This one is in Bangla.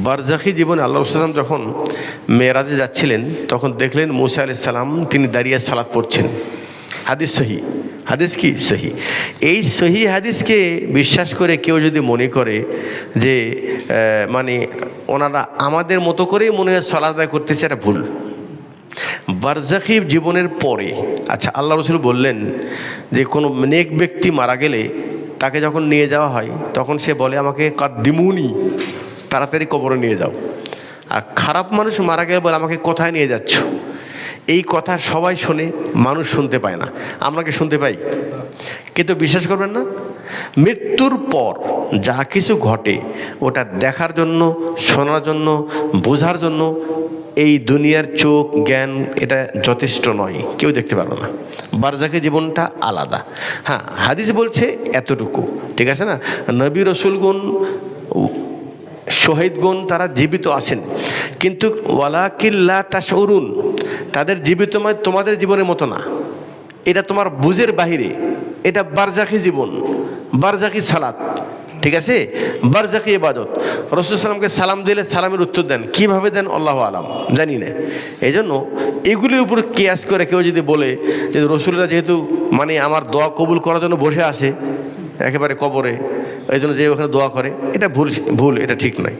বারজাখী জীবনে আল্লাহ রাসূল সাল্লাল্লাহু আলাইহি ওয়াসাল্লাম যখন মেরাজে যাচ্ছিলেন তখন দেখলেন মূসা আলাইহিস সালাম তিনি দাঁড়িয়ে সালাত পড়ছেন। হাদিস সহি, হাদিস কি সহি। এই সহি হাদিসকে বিশ্বাস করে কেউ যদি মনে করে যে মানে ওনারা আমাদের মতো করেই মনে হয় সালাত আদায় করতেছে, এটা ভুল। বারজাখী জীবনের পরে আচ্ছা আল্লাহ রাসূল বললেন যে কোনো নেক ব্যক্তি মারা গেলে তাকে যখন নিয়ে যাওয়া হয় তখন সে বলে আমাকে কাদ্দিমুনি, তাড়াতাড়ি কবরে নিয়ে যাও। আর খারাপ মানুষ মারা গেলে বলে আমাকে কোথায় নিয়ে যাচ্ছ। এই কথা সবাই শোনে, মানুষ শুনতে পায় না। আমরা কি শুনতে পাই? কিন্তু বিশ্বাস করবেন না, মৃত্যুর পর যা কিছু ঘটে ওটা দেখার জন্য, শোনার জন্য, বোঝার জন্য এই দুনিয়ার চোখ জ্ঞান এটা যথেষ্ট নয়, কেউ দেখতে পারবে না। বারজাখী জীবনটা আলাদা। হ্যাঁ, হাদিস বলছে এতটুকু, ঠিক আছে না। নবী রসুলগণ শহীদগণ তারা জীবিত আছেন, কিন্তু ওয়ালাকিল্লা তাশউরুন, তাদের জীবিত মানে তোমাদের জীবনের মতো না, এটা তোমার বুঝের বাহিরে। এটা বারজাখী জীবন, বারজাখী সালাত, ঠিক আছে, বারজাখী ইবাদত। রাসূল সাল্লামকে সালাম দিলে সালামের উত্তর দেন, কিভাবে দেন আল্লাহু আলাম, জানি না। এই জন্য এগুলির উপর কিয়াস করে কেউ যদি বলে যে রসুলরা যেহেতু মানে আমার দোয়া কবুল করার জন্য বসে আছে একেবারে কবরে, এই জন্য যে ওখানে দোয়া করে, এটা ভুল, এটা ঠিক নয়।